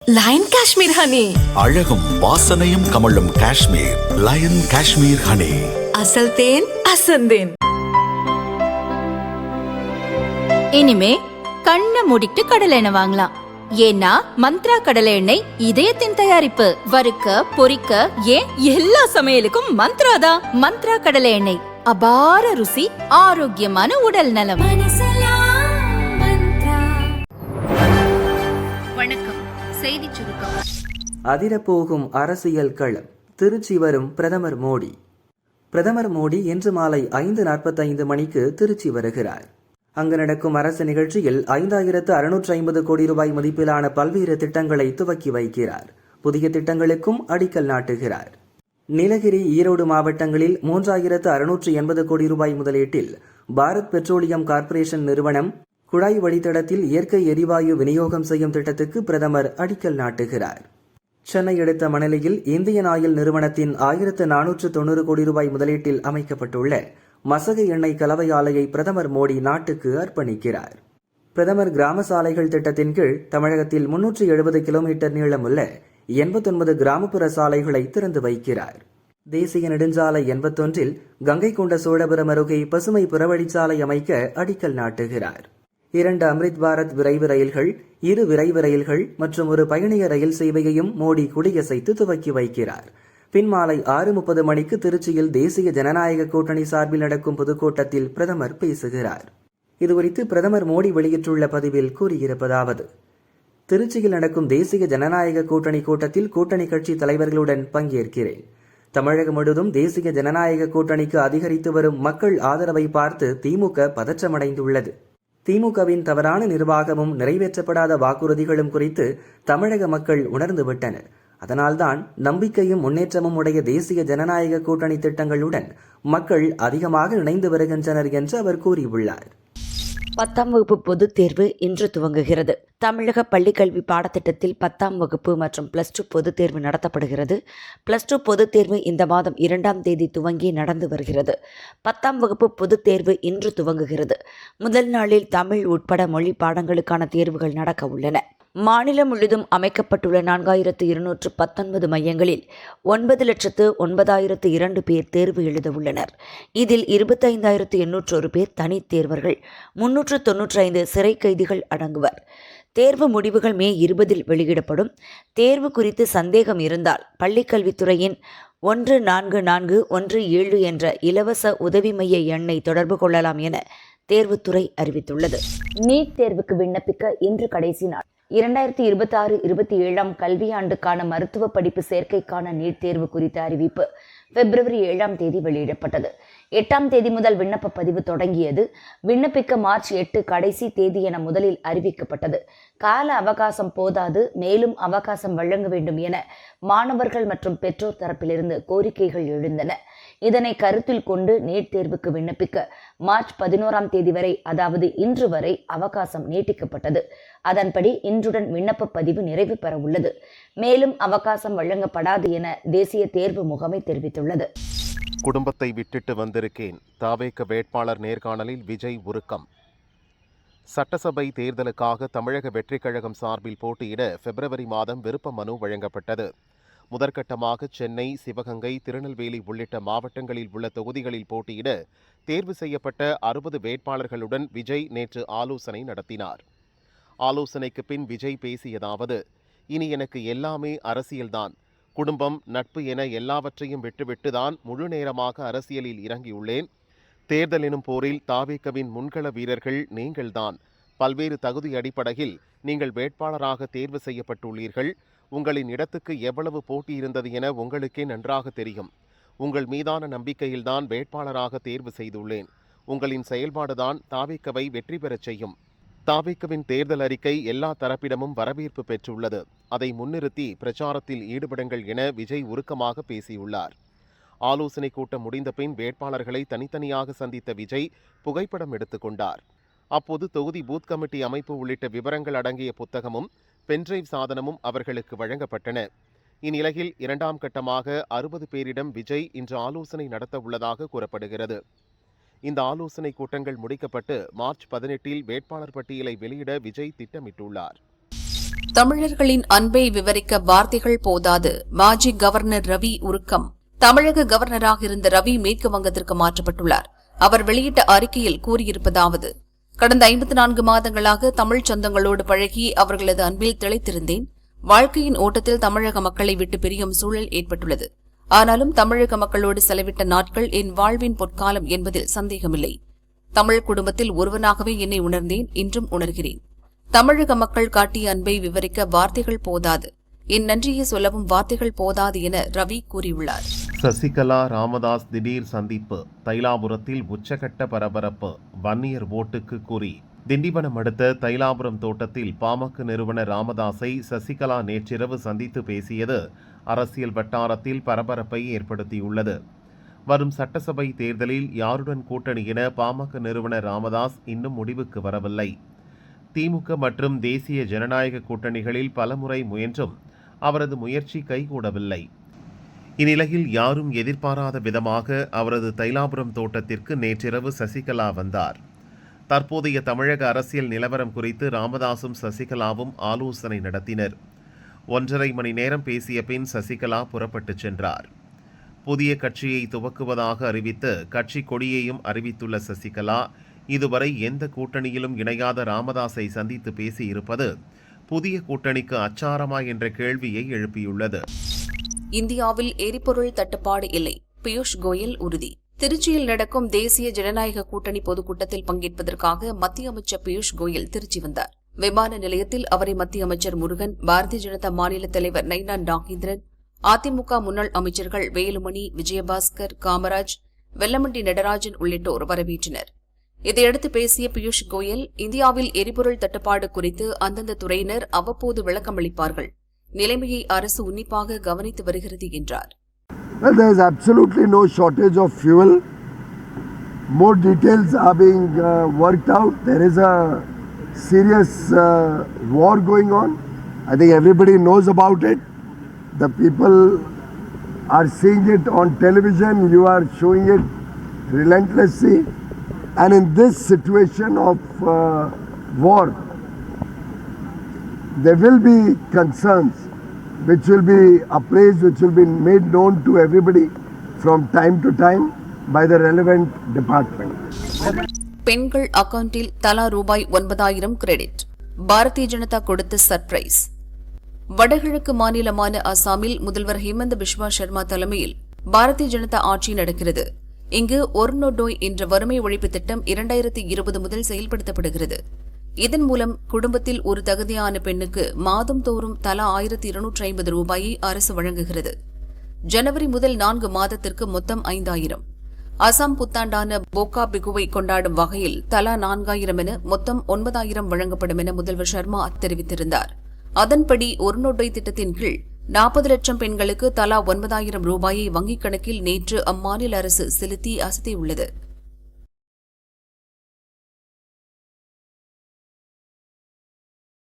Line Kashmir honey. அழகும் வாசனையும் கமழும் காஷ்மீர் லயன் காஷ்மீர் ஹனி. அசல் தேன் அசந்தேன். இனிமே கண்ணை மூடிட்டு கடலை எண்ணெய் வாங்கலாம். ஏன்னா மந்த்ரா கடலை எண்ணெய் இதயத்தின் தயாரிப்பு. வறுக்க பொரிக்க ஏன் எல்லா சமையலுக்கும் மந்த்ரா தான். மந்த்ரா கடலை எண்ணெய், அபார ருசி, ஆரோக்கியமான உடல் நலம். வணக்கம். செய்தி சுருக்கம். அதிரப்போகும் அரசியல் களம். திருச்சி வரும் பிரதமர் மோடி. பிரதமர் மோடி இன்று மாலை 5:45 மணிக்கு திருச்சி வருகிறார். அங்கு நடக்கும் அரசு நிகழ்ச்சியில் 5650 கோடி ரூபாய் மதிப்பிலான பல்வேறு திட்டங்களை துவக்கி வைக்கிறார். புதிய திட்டங்களுக்கும் அடிக்கல் நாட்டுகிறார். நீலகிரி, ஈரோடு மாவட்டங்களில் 3680 கோடி ரூபாய் முதலீட்டில் பாரத் பெட்ரோலியம் கார்ப்பரேஷன் நிறுவனம் குழாய் வழித்தடத்தில் இயற்கை எரிவாயு விநியோகம் செய்யும் திட்டத்துக்கு பிரதமர் அடிக்கல் நாட்டுகிறார். சென்னை அடுத்த மணலியில் இந்தியன் ஆயில் நிறுவனத்தின் 1490 கோடி ரூபாய் முதலீட்டில் அமைக்கப்பட்டுள்ள மசகு எண்ணெய் கலவை ஆலையை பிரதமர் மோடி நாட்டுக்கு அர்ப்பணிக்கிறார். பிரதமர் கிராம சாலைகள் திட்டத்தின் கீழ் தமிழகத்தில் 370 கிலோமீட்டர் நீளமுள்ள 89 கிராமப்புற சாலைகளை திறந்து வைக்கிறார். தேசிய நெடுஞ்சாலை 81 கங்கை கொண்ட சோழபுரம் அருகே பசுமை புறவழிச்சாலை அமைக்க அடிக்கல் நாட்டுகிறார். 2 அம்ரித் பாரத் விரைவு ரயில்கள், 2 விரைவு ரயில்கள் மற்றும் ஒரு பயணியர் ரயில் சேவையையும் மோடி கொடியசைத்து துவக்கி வைக்கிறார். பின்மாலை 6:30 மணிக்கு திருச்சியில் தேசிய ஜனநாயக கூட்டணி சார்பில் நடக்கும் பொதுக்கூட்டத்தில் பிரதமர் பேசுகிறார். இதுகுறித்து பிரதமர் மோடி வெளியிட்டுள்ள பதிவில் கூறியிருப்பதாவது: திருச்சியில் நடக்கும் தேசிய ஜனநாயக கூட்டணி கூட்டத்தில் கூட்டணி கட்சி தலைவர்களுடன் பங்கேற்கிறேன். தமிழகம் முழுவதும் தேசிய ஜனநாயக கூட்டணிக்கு அதிகரித்து வரும் மக்கள் ஆதரவை பார்த்து திமுக பதற்றமடைந்துள்ளது. திமுகவின் தவறான நிர்வாகமும் நிறைவேற்றப்படாத வாக்குறுதிகளும் குறித்து தமிழக மக்கள் உணர்ந்துவிட்டனர். அதனால்தான் நம்பிக்கையும் முன்னேற்றமும் உடைய தேசிய ஜனநாயக கூட்டணி திட்டங்களுடன் மக்கள் அதிகமாக இணைந்து வருகின்றனர் என்று அவர் கூறியுள்ளார். 10ஆம் வகுப்பு பொதுத் தேர்வு இன்று துவங்குகிறது. தமிழக பள்ளிக்கல்வி பாடத்திட்டத்தில் 10ஆம் வகுப்பு மற்றும் +2 பொதுத் தேர்வு நடத்தப்படுகிறது. +2 பொதுத் தேர்வு இந்த மாதம் 2ஆம் தேதி துவங்கி நடந்து வருகிறது. 10ஆம் வகுப்பு பொதுத் தேர்வு இன்று துவங்குகிறது. முதல் நாளில் தமிழ் உட்பட மொழி பாடங்களுக்கான தேர்வுகள் நடக்க உள்ளன. மாநிலம் முழுவதும் அமைக்கப்பட்டுள்ள 4219 மையங்களில் 9,09,002 பேர் தேர்வு எழுத உள்ளனர். இதில் 25,801 பேர் தனித் தேர்வர்கள், 395 சிறை கைதிகள் அடங்குவர். தேர்வு முடிவுகள் மே 20 வெளியிடப்படும். தேர்வு குறித்து சந்தேகம் இருந்தால் பள்ளிக்கல்வித்துறையின் 144117 என்ற இலவச உதவி மைய எண்ணை தொடர்பு கொள்ளலாம் என தேர்வுத்துறை அறிவித்துள்ளது. நீட் தேர்வுக்கு விண்ணப்பிக்க இன்று கடைசி நாள். 2026-27 கல்வியாண்டுக்கான மருத்துவ படிப்பு சேர்க்கைக்கான நீட் தேர்வு குறித்த அறிவிப்பு பிப்ரவரி 7ஆம் தேதி வெளியிடப்பட்டது. 8ஆம் தேதி முதல் விண்ணப்ப பதிவு தொடங்கியது. விண்ணப்பிக்க மார்ச் 8 கடைசி தேதி என முதலில் அறிவிக்கப்பட்டது. கால அவகாசம் போதாது, மேலும் அவகாசம் வழங்க வேண்டும் என மாணவர்கள் மற்றும் பெற்றோர் தரப்பிலிருந்து கோரிக்கைகள் எழுந்தன. இதனை கருத்தில் கொண்டு நீட் தேர்வுக்கு விண்ணப்பிக்க மார்ச் 11ஆம் தேதி வரை, அதாவது இன்று வரை அவகாசம் நீட்டிக்கப்பட்டது. அதன்படி இன்றுடன் விண்ணப்ப பதிவு நிறைவு பெற உள்ளது. மேலும் அவகாசம் வழங்கப்படாது என தேசிய தேர்வு முகமை தெரிவித்துள்ளது. குடும்பத்தை விட்டுட்டு வந்திருக்கேன். தாவேக வேட்பாளர் நேர்காணலில் விஜய் உருக்கம். சட்டசபை தேர்தலுக்காக தமிழக வெற்றிக் கழகம் சார்பில் போட்டியிட பிப்ரவரி மாதம் விருப்ப மனு வழங்கப்பட்டது. முதற்கட்டமாக சென்னை, சிவகங்கை, திருநெல்வேலி உள்ளிட்ட மாவட்டங்களில் உள்ள தொகுதிகளில் போட்டியிட தேர்வு செய்யப்பட்ட 60 வேட்பாளர்களுடன் விஜய் நேற்று ஆலோசனை நடத்தினார். ஆலோசனைக்கு பின் விஜய் பேசியதாவது: இனி எனக்கு எல்லாமே அரசியல்தான். குடும்பம், நட்பு என எல்லாவற்றையும் விட்டுவிட்டுதான் முழு நேரமாக அரசியலில் இறங்கியுள்ளேன். தேர்தல் எனும் போரில் தாவேகவின் முன்கள வீரர்கள் நீங்கள்தான். பல்வேறு தகுதி அடிப்படையில் நீங்கள் வேட்பாளராக தேர்வு செய்யப்பட்டுள்ளீர்கள். உங்களின் இடத்துக்கு எவ்வளவு போட்டி இருந்தது என உங்களுக்கே நன்றாக தெரியும். உங்கள் மீதான நம்பிக்கையில்தான் வேட்பாளராக தேர்வு செய்துள்ளேன். உங்களின் செயல்பாடுதான் தாவேகவை வெற்றி பெறச் செய்யும். தாவேகவின் தேர்தல் அறிக்கை எல்லா தரப்பிடமும் வரவேற்பு பெற்றுள்ளது. அதை முன்னிறுத்தி பிரச்சாரத்தில் ஈடுபடுங்கள் என விஜய் உருக்கமாக பேசியுள்ளார். ஆலோசனை கூட்டம் முடிந்த பின் வேட்பாளர்களை தனித்தனியாக சந்தித்த விஜய் புகைப்படம் எடுத்துக்கொண்டார். அப்போது தொகுதி பூத் கமிட்டி அமைப்பு உள்ளிட்ட விவரங்கள் அடங்கிய புத்தகமும் பென்டிரைவ் சாதனமும் அவர்களுக்கு வழங்கப்பட்டன. இந்நிலையில் 2ஆம் கட்டமாக 60 பேரிடம் விஜய் இன்று ஆலோசனை நடத்த உள்ளதாக கூறப்படுகிறது. இந்த ஆலோசனை கூட்டங்கள் முடிக்கப்பட்டு மார்ச் 18 வேட்பாளர் பட்டியலை வெளியிட விஜய் திட்டமிட்டுள்ளார். தமிழர்களின் அன்பை விவரிக்க வார்த்தைகள் போதாது. மாஜி கவர்னர் ரவி உருக்கம். தமிழக கவர்னராக இருந்த ரவி மேற்கு வங்கத்திற்கு மாற்றப்பட்டுள்ளார். அவர் வெளியிட்ட அறிக்கையில் கூறியிருப்பதாவது: கடந்த 54 மாதங்களாக தமிழ் சொந்தங்களோடு பழகி அவர்களது அன்பில் திளைத்திருந்தேன். வாழ்க்கையின் ஓட்டத்தில் தமிழக மக்களை விட்டு பிரியும் சூழல் ஏற்பட்டுள்ளது. ஆனாலும் தமிழக மக்களோடு செலவிட்ட நாட்கள் என் வாழ்வின் பொற்காலம் என்பதில் சந்தேகமில்லை. தமிழ் குடும்பத்தில் ஒருவனாகவே என்னை உணர்ந்தேன், இன்றும் உணர்கிறேன். தமிழக மக்கள் காட்டிய அன்பை விவரிக்க வார்த்தைகள் போதாது. என் நன்றியை சொல்லவும் வார்த்தைகள் போதாது என ரவி கூறியுள்ளார். சசிகலா ராமதாஸ் திடீர் சந்திப்பு. தைலாபுரத்தில் உச்சகட்ட பரபரப்பு. வன்னியர் ஓட்டுக்கு குறி. திண்டிவனம் அடுத்த தைலாபுரம் தோட்டத்தில் பாமக நிறுவனர் ராமதாஸை சசிகலா நேற்றிரவு சந்தித்து பேசியது அரசியல் வட்டாரத்தில் பரபரப்பை ஏற்படுத்தியுள்ளது. வரும் சட்டசபை தேர்தலில் யாருடன் கூட்டணி என பாமக நிறுவனர் ராமதாஸ் இன்னும் முடிவுக்கு வரவில்லை. திமுக மற்றும் தேசிய ஜனநாயக கூட்டணிகளில் பலமுறை முயன்றும் அவரது முயற்சி கைகூடவில்லை. இந்நிலையில் யாரும் எதிர்பாராத விதமாக அவரது தைலாபுரம் தோட்டத்திற்கு நேற்றிரவு சசிகலா வந்தார். தற்போதைய தமிழக அரசியல் நிலவரம் குறித்து ராமதாசும் சசிகலாவும் ஆலோசனை நடத்தினர். 1.5 மணி நேரம் பேசிய பின் சசிகலா புறப்பட்டுச் சென்றார். புதிய கட்சியை துவக்குவதாக அறிவித்து கட்சி கொடியையும் அறிவித்துள்ள சசிகலா, இதுவரை எந்த கூட்டணியிலும் இணையாத ராமதாஸை சந்தித்து பேசியிருப்பது புதிய கூட்டணிக்கு அச்சாரமா என்ற கேள்வியை எழுப்பியுள்ளது. இந்தியாவில் எரிபொருள் தட்டுப்பாடு இல்லை, பியூஷ் கோயல் உறுதி. திருச்சியில் நடக்கும் தேசிய ஜனநாயக கூட்டணி பொதுக்கூட்டத்தில் பங்கேற்பதற்காக மத்திய அமைச்சர் பியூஷ் கோயல் திருச்சி வந்தார். விமான நிலையத்தில் அவரை மத்திய அமைச்சர் முருகன், பாரதிய ஜனதா மாநில தலைவர் நைனா நாகேந்திரன், அதிமுக முன்னாள் அமைச்சர்கள் வேலுமணி, விஜயபாஸ்கர், காமராஜ், வெல்லமண்டி நடராஜன் உள்ளிட்டோர் வரவேற்றனர். இதையடுத்து பேசிய பியூஷ் கோயல், இந்தியாவில் எரிபொருள் தட்டுப்பாடு குறித்து அந்தந்த துறையினர் அவ்வப்போது விளக்கமளிப்பார்கள். நிலைமையை அரசு உன்னிப்பாக கவனித்து வருகிறது என்றார். Well, there is absolutely no shortage of fuel. More details are being worked out. There is a serious war going on. I think everybody knows about it. The people are seeing it on television. You are showing it relentlessly. And in this situation of war, there will be concerns which will be appraised, which will be made known to everybody from time to time by the relevant department. பெண்கள் அக்கவுண்டில் தலா ரூபாய் 9,000 credit. Bharatiya Janata கொடுத்த surprise. வடகிழக்கு மாநிலமான அசாமில் முதல்வர் ஹிமந்த பிஸ்வா சர்மா தலைமையில் பாரதிய ஜனதா ஆட்சி நடக்கிறது. இங்கு ஒர்னோடோய் என்ற வறுமை ஒழிப்பு திட்டம் 2020 முதல் செயல்படுத்தப்படுகிறது. இதன் மூலம் குடும்பத்தில் ஒரு தகுதியான பெண்ணுக்கு மாதந்தோறும் தலா 1,250 ரூபாயை அரசு வழங்குகிறது. ஜனவரி முதல் 4 மாதத்திற்கு மொத்தம் 5,000. அசாம் புத்தாண்டான போகா பிகுவை கொண்டாடும் வகையில் தலா 4,000 என மொத்தம் 9,000 வழங்கப்படும் என முதல்வர் சர்மா தெரிவித்திருந்தார். அதன்படி ஒருநோட்டை திட்டத்தின் கீழ் 40 லட்சம் பெண்களுக்கு தலா 9,000 ரூபாயை வங்கிக் கணக்கில் நேற்று அம்மாநில அரசு செலுத்தி அசத்தியுள்ளது.